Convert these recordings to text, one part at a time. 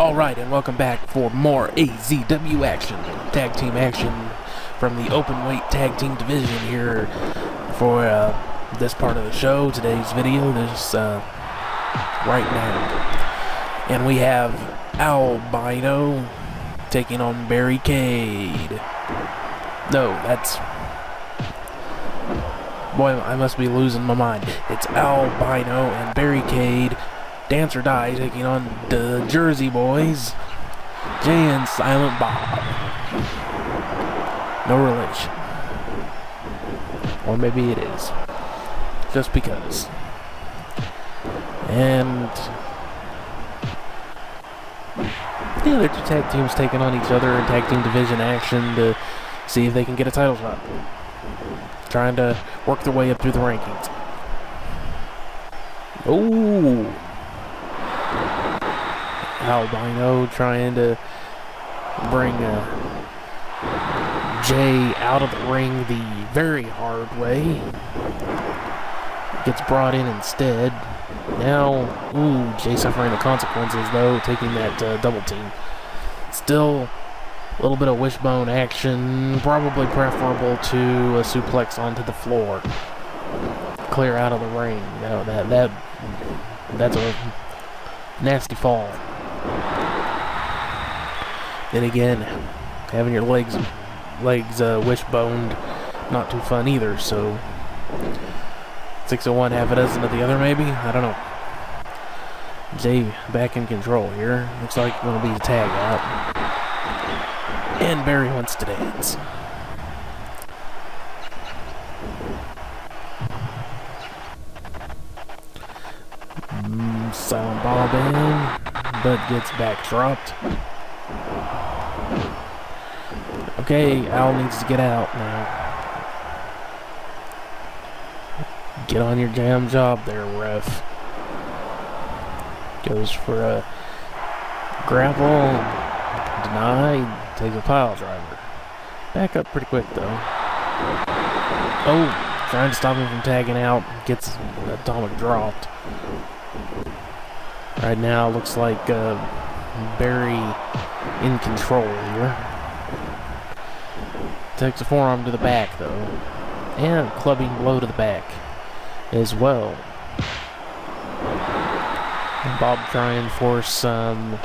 Alright, and welcome back for more AZW action, tag team action from the open weight tag team division here for this part of the show, today's video, right now. And we have Albino taking on Barricade. No, that's... Boy, I must be losing my mind. It's Albino and Barricade, Dance or Die, taking on the Jersey Boys, Jay and Silent Bob. No relation. Or maybe it is. Just because. And the other two tag teams taking on each other in tag team division action to see if they can get a title shot. Trying to work their way up through the rankings. Ooh. Albino trying to bring Jay out of the ring the very hard way. Gets brought in instead. Now, Jay suffering the consequences though, taking that double team. Still a little bit of wishbone action, probably preferable to a suplex onto the floor. Clear out of the ring. No, that's a nasty fall. Then again, having your legs wishboned, not too fun either, so 6 of one, half a dozen of the other maybe? I don't know. Jay back in control here. Looks like it's going to be the tag out. And Barry wants to dance. Silent Bob in, but gets back dropped. Okay, Al needs to get out now. Get on your damn job there, ref. Goes for a grapple. Denied. Takes a pile driver. Back up pretty quick though. Oh, trying to stop him from tagging out. Gets atomic dropped. Right now looks like Barry in control here. Takes a forearm to the back though. And a clubbing blow to the back as well. And Bob trying to force some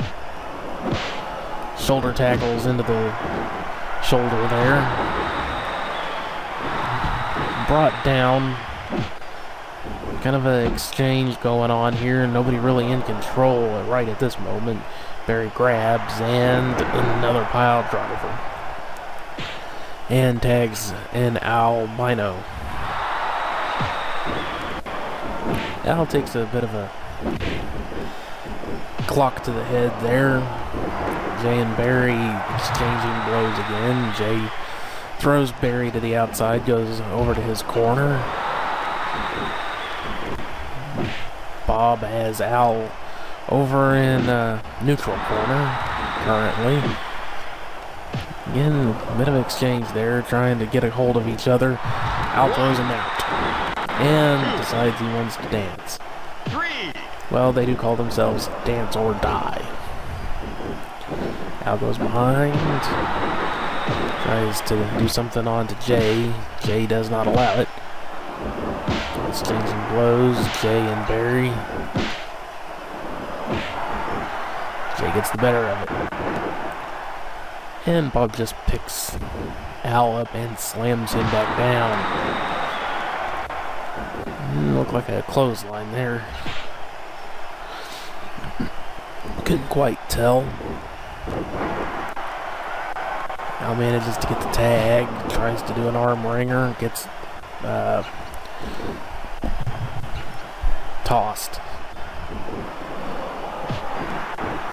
shoulder tackles into the shoulder there. Brought down. Kind of an exchange going on here. Nobody really in control right at this moment. Barry grabs and another pile driver. And tags an Albino. Al takes a bit of a clock to the head there. Jay and Barry exchanging blows again. Jay throws Barry to the outside, goes over to his corner. Bob has Al over in neutral corner currently. Again, a bit of exchange there, trying to get a hold of each other. Al throws him out and decides he wants to dance. Well, they do call themselves Dance or Die. Al goes behind, tries to do something on to Jay. Jay does not allow it. Exchanging blows, Jay and Barry. Jay gets the better of it. And Bob just picks Al up and slams him back down. Looked like a clothesline there. Couldn't quite tell. Al manages to get the tag, tries to do an arm wringer, gets tossed.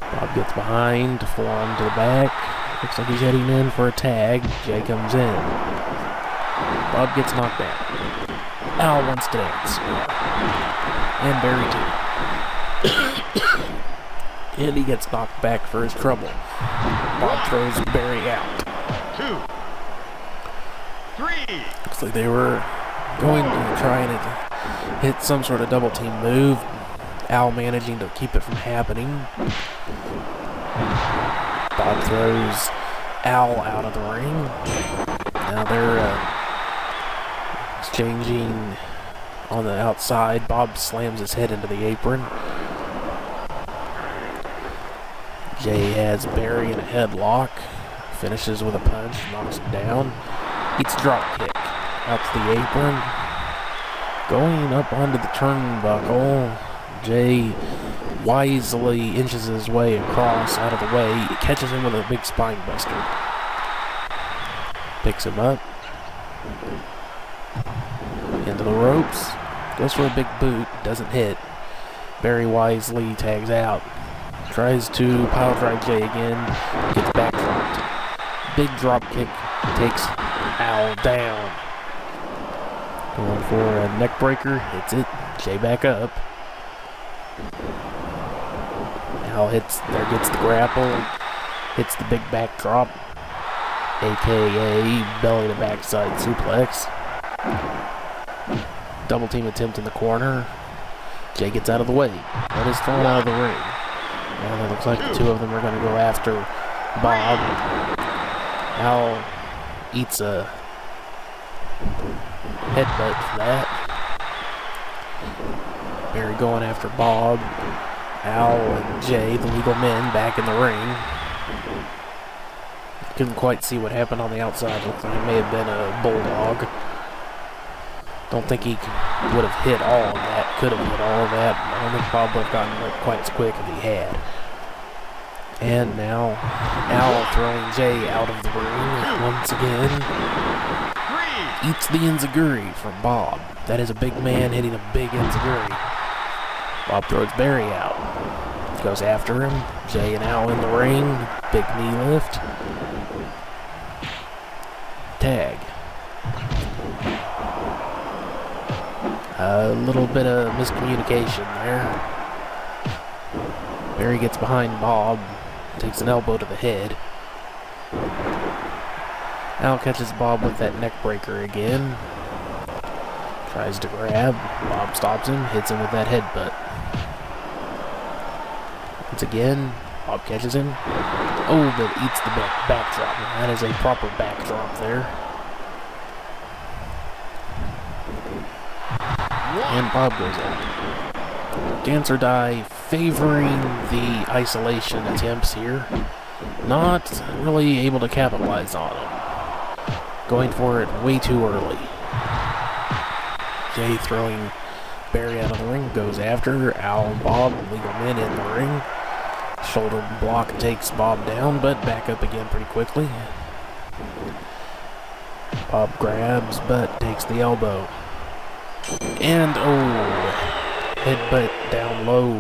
Bob gets behind, forearm to the back. Looks like he's heading in for a tag. Jay comes in. Bob gets knocked out. Al wants to dance. And Barry too. And he gets knocked back for his trouble. Bob throws Barry out. 2, 3. Looks like they were going to try and hit some sort of double team move. Al managing to keep it from happening. Bob throws Al out of the ring. Now they're exchanging on the outside. Bob slams his head into the apron. Jay has Barry in a headlock. Finishes with a punch, knocks him down. Eats a drop kick out to the apron. Going up onto the turnbuckle, Jay wisely inches his way across out of the way. It catches him with a big spine buster. Picks him up. Into the ropes. Goes for a big boot. Doesn't hit. Barry wisely tags out. Tries to pile drive Jay again. Gets back dropped. Big drop kick. Takes Al down. Going for a neck breaker. Hits it. Jay back up. Al gets the grapple. Hits the big back drop. AKA belly to backside suplex. Double team attempt in the corner. Jay gets out of the way, but is thrown out of the ring. Now it looks like the two of them are going to go after Bob. Al eats a headbutt for that. Barry going after Bob. Al and Jay, the legal men, back in the ring. Couldn't quite see what happened on the outside. Looked like it may have been a bulldog. Don't think he would have hit all of that. Could have hit all of that. I don't think Bob would have gotten it quite as quick if he had. And now Al throwing Jay out of the ring once again. Eats the enziguri from Bob. That is a big man hitting a big enziguri. Bob throws Barry out. Goes after him. Jay and Al in the ring. Big knee lift. Tag. A little bit of miscommunication there. Barry gets behind Bob. Takes an elbow to the head. Al catches Bob with that neck breaker again. Tries to grab. Bob stops him. Hits him with that headbutt. Once again, Bob catches him. Oh, but eats the backdrop. That is a proper backdrop there. And Bob goes out. Dance or Die favoring the isolation attempts here. Not really able to capitalize on them. Going for it way too early. Jay throwing Barry out of the ring. Goes after Al and Bob, legal men in the ring. Shoulder block takes Bob down, but back up again pretty quickly. Bob grabs, but takes the elbow. And, oh, headbutt down low.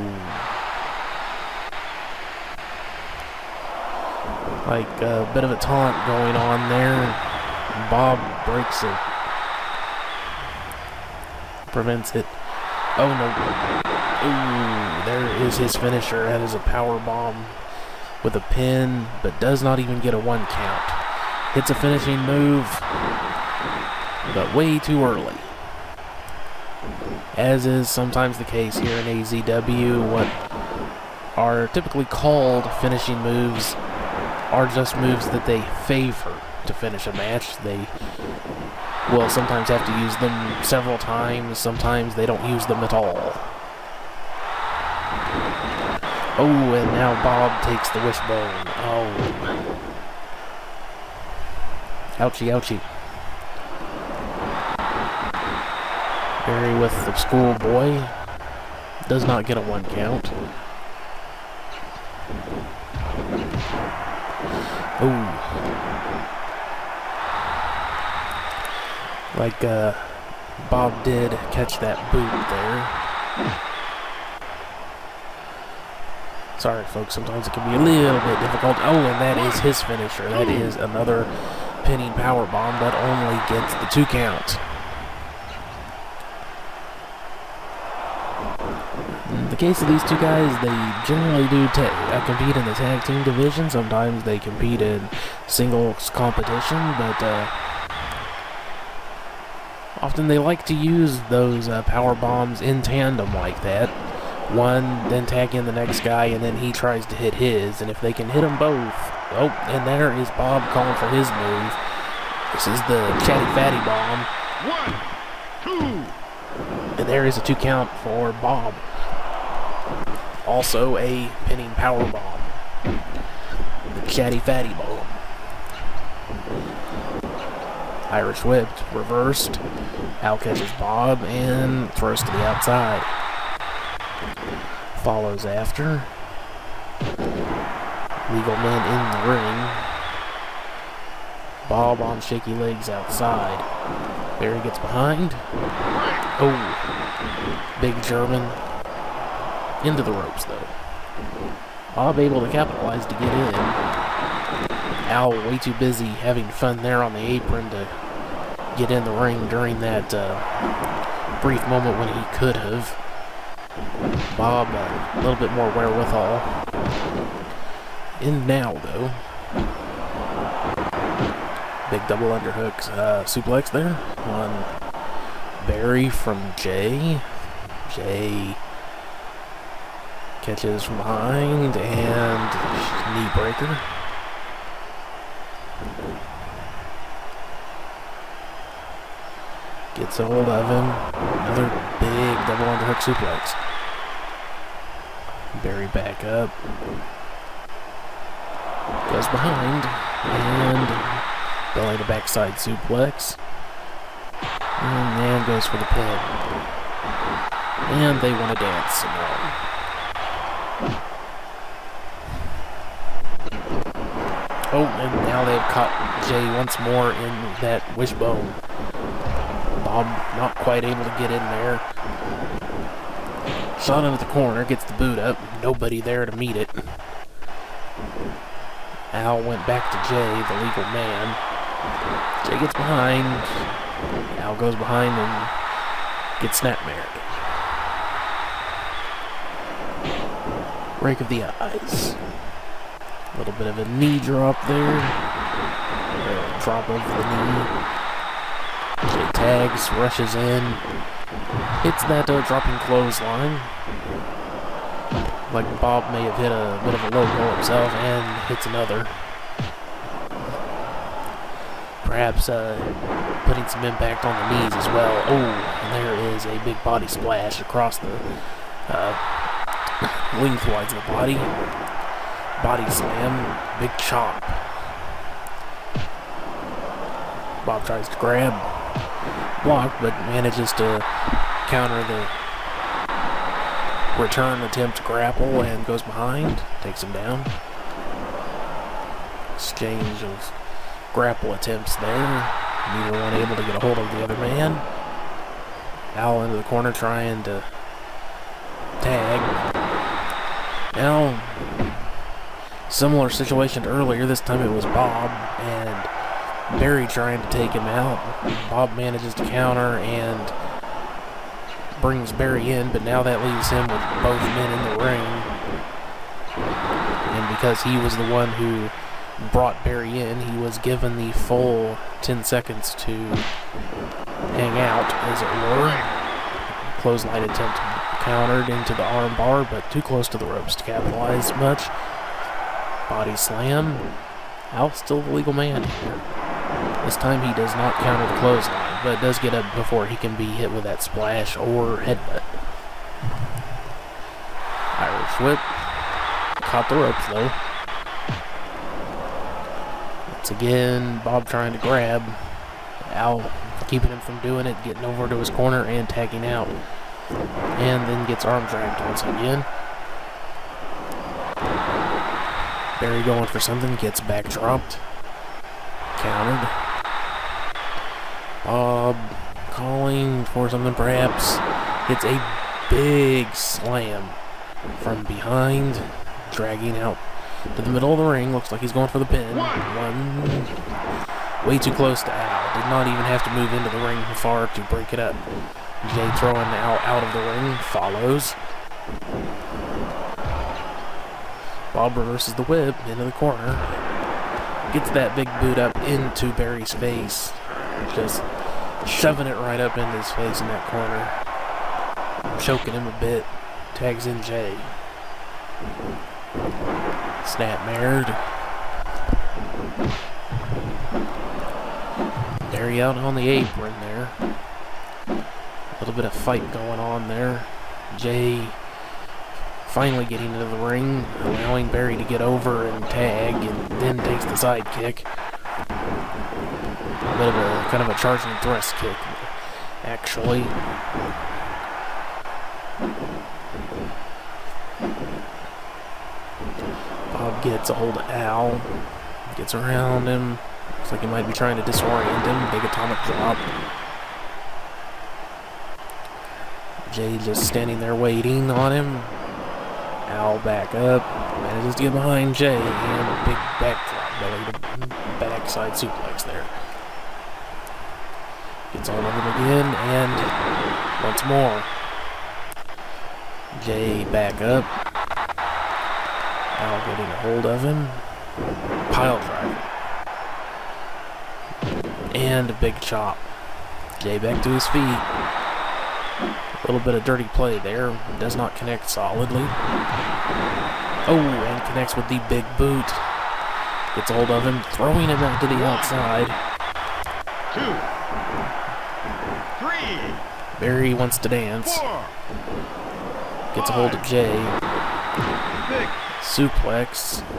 Like a bit of a taunt going on there. Bob breaks it. Prevents it. Oh, no. Ooh, there is his finisher. That is a power bomb with a pin, but does not even get a 1 count. Hits a finishing move, but way too early. As is sometimes the case here in AZW, what are typically called finishing moves are just moves that they favor to finish a match. They will sometimes have to use them several times, sometimes they don't use them at all. Oh, and now Bob takes the wishbone. Oh. Ouchie, ouchie. Barry with the schoolboy. Does not get a 1 count. Ooh. Like, Bob did catch that boot there. Sorry, folks, sometimes it can be a little bit difficult. Oh, and that is his finisher. That is another pinning powerbomb that only gets the 2 count. In the case of these two guys, they generally do compete in the tag team division. Sometimes they compete in singles competition, but often they like to use those power bombs in tandem like that. one, then tag in the next guy, and then he tries to hit his. And if they can hit them both, oh, and there is Bob calling for his move. This is the Chatty Fatty Bomb. 1, 2. And there is a 2 count for Bob. Also a pinning power bomb. The Chatty Fatty Bomb. Irish whipped, reversed. Al catches Bob and throws to the outside. Follows after. Legal men in the ring. Bob on shaky legs outside. Barry gets behind. Oh, big German. Into the ropes though. Bob able to capitalize to get in. Al way too busy having fun there on the apron to get in the ring during that brief moment when he could have. Bob a little bit more wherewithal. In now though. Big double underhook suplex there on Barry from Jay. Jay catches from behind and knee breaker. Gets a hold of him. Another big double underhook suplex. Barry back up. Goes behind and belly to backside suplex. And then goes for the pin. And they want to dance some more. Oh, and now they've caught Jay once more in that wishbone. Bob not quite able to get in there. Shot into the corner, gets the boot up. Nobody there to meet it. Al went back to Jay, the legal man. Jay gets behind. Al goes behind and gets snapmared. Break of the eyes. A little bit of a knee drop there. Drop over the knee. Jay tags, rushes in. Hits that dropping clothesline. Like Bob may have hit a bit of a low blow himself and hits another. Perhaps putting some impact on the knees as well. Oh, and there is a big body splash across the lengthwise of the body. Body slam, big chop. Bob tries to grab, block, but manages to counter the return attempt to grapple and goes behind, takes him down. Exchange of grapple attempts there. Neither one able to get a hold of the other man. Al into the corner trying to tag. Now, similar situation to earlier. This time it was Bob and Barry trying to take him out. Bob manages to counter and brings Barry in, but now that leaves him with both men in the ring. And because he was the one who brought Barry in, he was given the full 10 seconds to hang out, as it were. Clothesline attempt countered into the arm bar, but too close to the ropes to capitalize much. Body slam. Al's still the legal man here. This time he does not counter the clothesline, but does get up before he can be hit with that splash or headbutt. Irish whip. Caught the ropes though. Once again, Bob trying to grab. Al keeping him from doing it, getting over to his corner and tagging out. And then gets arm dragged once again. Barry going for something, gets back dropped. Countered. Bob calling for something perhaps. Hits a big slam from behind, dragging out to the middle of the ring. Looks like he's going for the pin. One. Way too close to Al. Did not even have to move into the ring far to break it up. Jay throwing Al out of the ring. Follows. Bob reverses the whip into the corner. Gets that big boot up into Barry's face. Just shoving it right up into his face in that corner. Choking him a bit. tags in Jay. Snapmared. Barry out on the apron there. A little bit of fight going on there. Jay finally getting into the ring, allowing Barry to get over and tag, and then takes the side kick. A bit of a kind of a charging thrust kick, actually. Bob gets a hold of Al, gets around him. Looks like he might be trying to disorient him. Big atomic drop. Jay just standing there waiting on him. Al back up, manages to get behind Jay, and a big backdrop, belly to backside suplex there. Gets on him again, and once more. Jay back up. Al getting a hold of him. Pile driver. And a big chop. Jay back to his feet. A little bit of dirty play there. Does not connect solidly. Oh, and connects with the big boot. Gets a hold of him, throwing him out to the outside. 2, 3. Barry wants to dance. 4, gets a hold of Jay. 6, suplex. 7.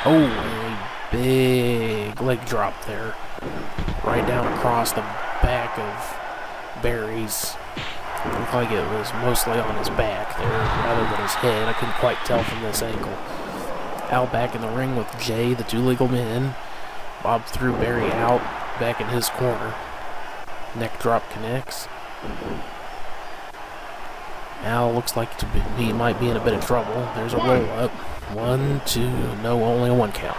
Oh, a big leg drop there. Right down across the back of Barry's. Looked like it was mostly on his back there rather than his head. I couldn't quite tell from this angle. Al back in the ring with Jay, the two legal men. Bob threw Barry out, back in his corner. Neck drop connects. Al looks like he might be in a bit of trouble. There's a roll up. 1, 2, no, only a 1 count.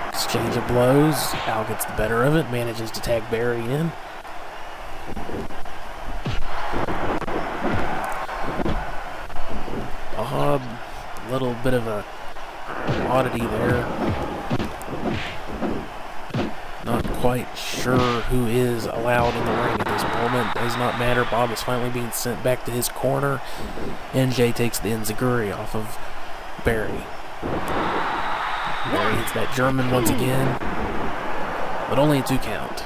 Exchange of blows. Al gets the better of it, manages to tag Barry in. Bob, a little bit of a oddity there. Not quite sure who is allowed in the ring at this moment. Does not matter. Bob is finally being sent back to his corner, and Jay takes the enziguri off of Barry. Barry hits that German once again, but only a 2 count.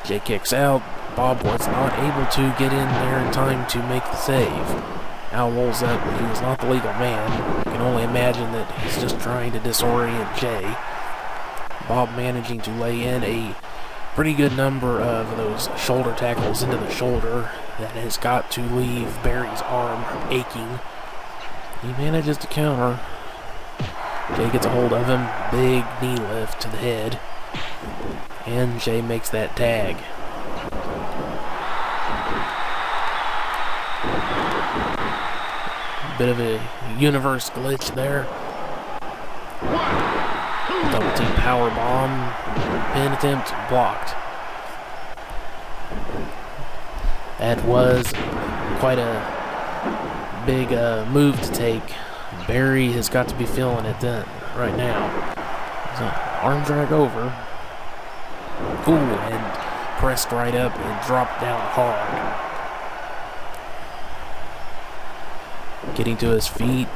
Jay kicks out. Bob was not able to get in there in time to make the save. Al rolls up. He was not the legal man. You can only imagine that he's just trying to disorient Jay. Bob managing to lay in a pretty good number of those shoulder tackles into the shoulder that has got to leave Barry's arm aching. He manages to counter. Jay gets a hold of him. Big knee lift to the head. And Jay makes that tag. Bit of a universe glitch there. Double team power bomb. Pin attempt blocked. That was quite a big move to take. Barry has got to be feeling it then, right now. So, arm drag over. Ooh, and pressed right up and dropped down hard. Getting to his feet.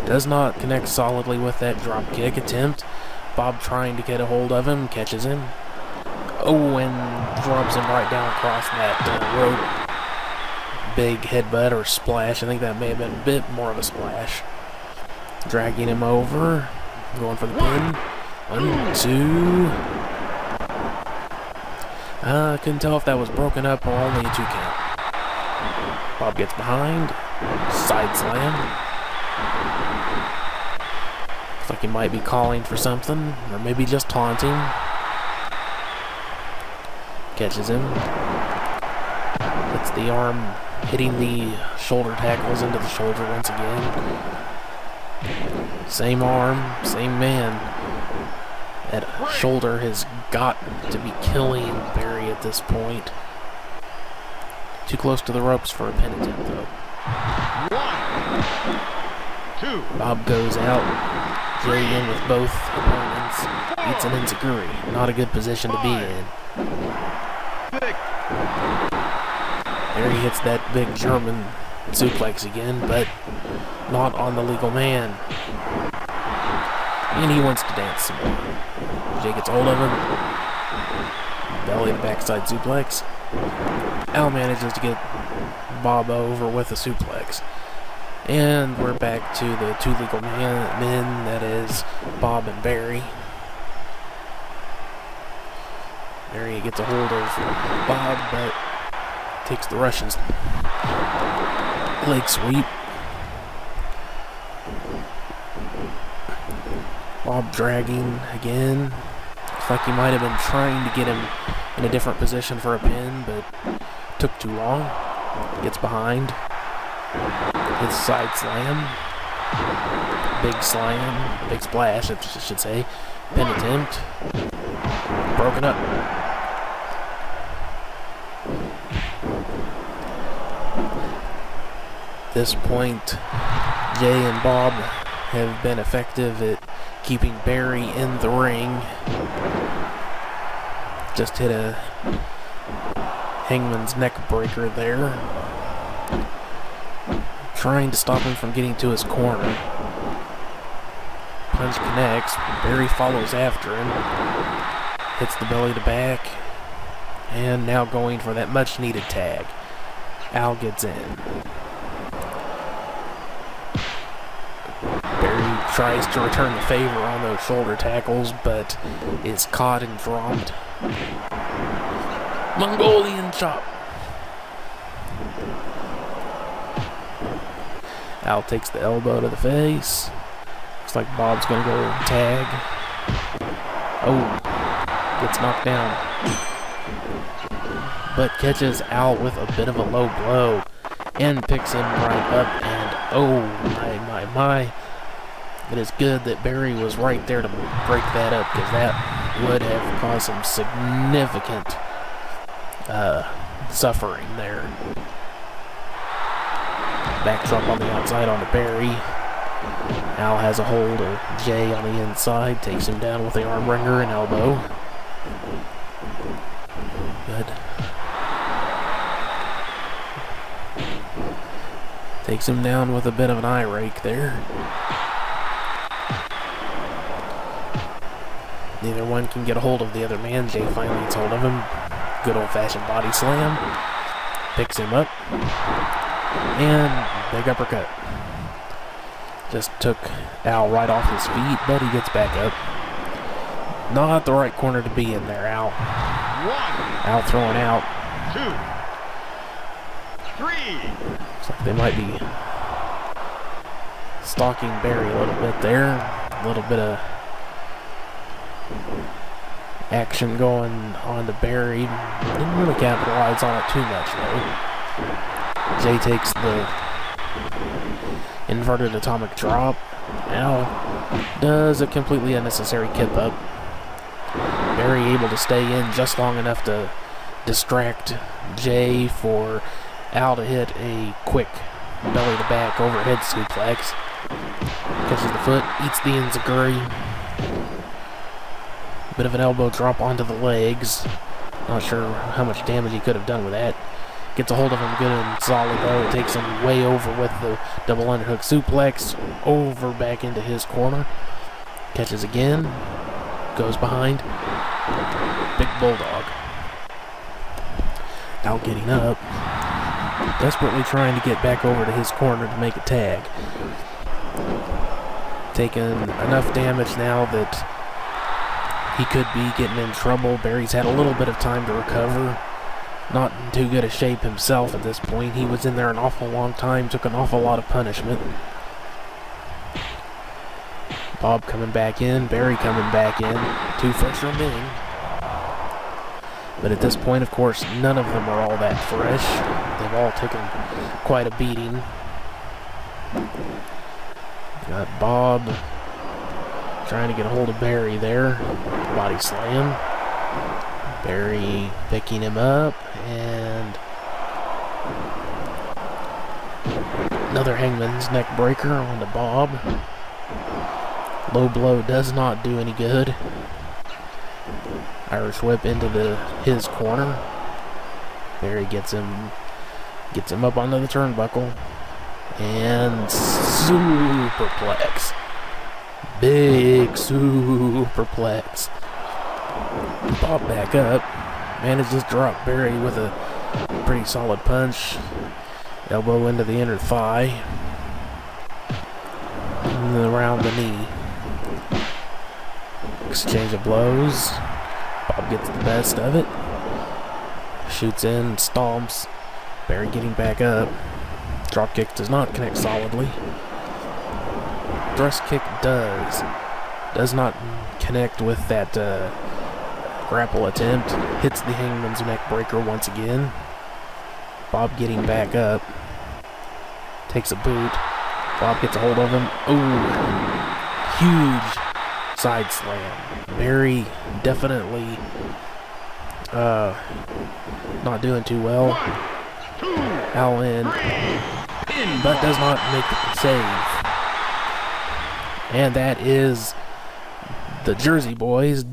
Does not connect solidly with that drop kick attempt. Bob trying to get a hold of him, catches him. Oh, and drops him right down across that rope. Big headbutt or splash. I think that may have been a bit more of a splash. Dragging him over. Going for the pin. 1, 2. Couldn't tell if that was broken up or only a 2 count. Bob gets behind. Side slam. Looks like he might be calling for something, or maybe just taunting. Catches him. Puts the arm hitting the shoulder tackles into the shoulder once again. Same arm, same man. That shoulder has got to be killing Barry at this point. Too close to the ropes for a pin attempt, though. 1, 2. Bob goes out. Jay in with both opponents. Eats an enziguri. Not a good position to be in. Barry hits that big German suplex again, but not on the legal man. And he wants to dance some more. Jay gets hold of him. Belly to backside suplex. Al manages to get Bob over with a suplex. And we're back to the two legal men, that is Bob and Barry. Barry gets a hold of Bob, but takes the Russian's leg sweep. Bob dragging again. Looks like he might have been trying to get him in a different position for a pin, but took too long. Gets behind. Hits side slam. Big slam. Big splash, I should say. Pin attempt. Broken up. At this point, Jay and Bob have been effective at keeping Barry in the ring. Just hit a hangman's neck breaker there. Trying to stop him from getting to his corner. Punch connects. Barry follows after him. Hits the belly to back. And now going for that much needed tag. Al gets in. Barry tries to return the favor on those shoulder tackles, but is caught and dropped. Mongolian chop. Al takes the elbow to the face. Looks like Bob's gonna go tag. Oh, gets knocked down. But catches Al with a bit of a low blow and picks him right up, and oh my. It is good that Barry was right there to break that up, because that would have caused some significant suffering there. Backdrop on the outside onto Barry. Al has a hold of Jay on the inside, takes him down with the arm wringer and elbow. Good. Takes him down with a bit of an eye rake there. Neither one can get a hold of the other man. Jay finally gets hold of him. Good old-fashioned body slam. Picks him up. And big uppercut. Just took Al right off his feet, but he gets back up. Not the right corner to be in there, Al. Al throwing out. 2, 3. Looks like they might be stalking Barry a little bit there. A little bit of action going on to Barry. Didn't really capitalize on it too much, though. Jay takes the inverted atomic drop. Al does a completely unnecessary kip up. Barry able to stay in just long enough to distract Jay for Al to hit a quick belly to back overhead suplex. Catches the foot, eats the enziguri. Bit of an elbow drop onto the legs. Not sure how much damage he could have done with that. Gets a hold of him good and solid though. Takes him way over with the double underhook suplex. Over back into his corner. Catches again. Goes behind. Big bulldog. Al getting up. Desperately trying to get back over to his corner to make a tag. Taking enough damage now that he could be getting in trouble. Barry's had a little bit of time to recover. Not in too good a shape himself at this point. He was in there an awful long time, took an awful lot of punishment. Bob coming back in, Barry coming back in. Two fresh remaining. But at this point, of course, none of them are all that fresh. They've all taken quite a beating. Got Bob trying to get a hold of Barry there. Body slam. Barry picking him up, and another hangman's neck breaker onto Bob. Low blow does not do any good. Irish whip into his corner. Barry gets him Gets him up onto the turnbuckle. And superplex. Big superplex. Bob back up. Manages to drop Barry with a pretty solid punch. Elbow into the inner thigh. And around the knee. Exchange of blows. Bob gets the best of it. Shoots in, stomps. Barry getting back up. Dropkick does not connect solidly. Thrust kick does not connect with that grapple attempt. Hits the Hangman's neck breaker once again. Bob getting back up. Takes a boot. Bob gets a hold of him. Ooh. Huge side slam. Barry definitely not doing too well. Al in. But does not make the save. And that is the Jersey Boys.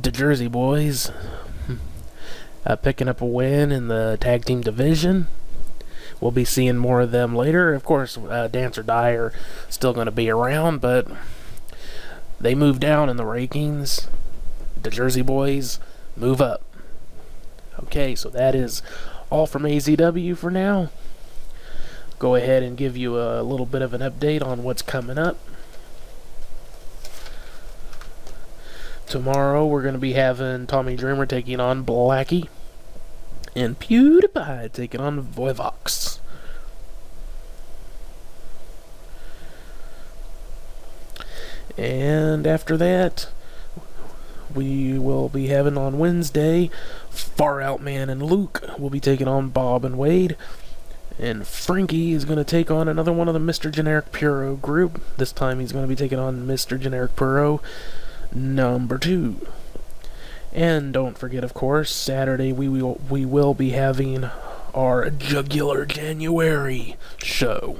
Picking up a win in the tag team division. We'll be seeing more of them later. Of course, Dance or Die are still going to be around, but they move down in the rankings. The Jersey Boys move up. Okay, so that is all from AZW for now. Go ahead and give you a little bit of an update on what's coming up. Tomorrow we're going to be having Tommy Dreamer taking on Blackie. And PewDiePie taking on Voivox. And after that, we will be having on Wednesday, Far Out Man and Luke will be taking on Bob and Wade. And Frankie is going to take on another one of the Mr. Generic Puro group. This time he's going to be taking on Mr. Generic Puro number 2. And don't forget, of course, Saturday we will be having our Jugular January show,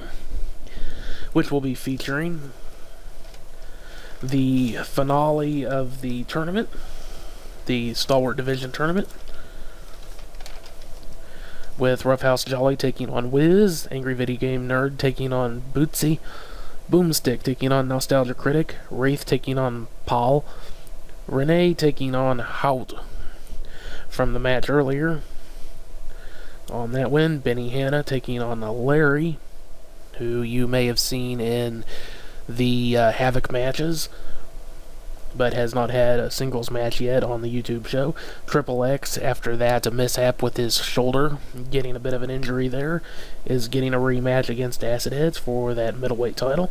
which will be featuring the finale of the tournament, the Stalwart Division tournament, with Roughhouse Jolly taking on Wiz, Angry Video Game Nerd taking on Bootsy, Boomstick taking on Nostalgia Critic, Wraith taking on Paul, Renee taking on Hout from the match earlier. On that win, Benny Hanna taking on Larry, who you may have seen in the Havoc matches, but has not had a singles match yet on the YouTube show. Triple X, after that, a mishap with his shoulder, getting a bit of an injury there, is getting a rematch against Acid Heads for that middleweight title.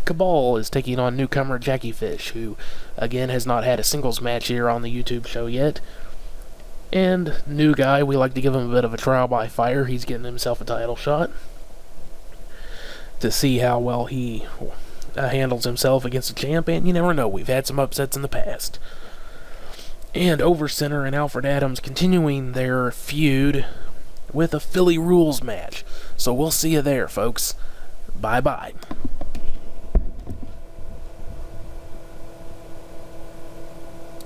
Cabal is taking on newcomer Jackie Fish, who, again, has not had a singles match here on the YouTube show yet. And new guy, we like to give him a bit of a trial by fire. He's getting himself a title shot to see how well he handles himself against a champ, and you never know, we've had some upsets in the past. And Over Center and Alfred Adams continuing their feud with a Philly Rules match. So we'll see you there, folks. Bye-bye.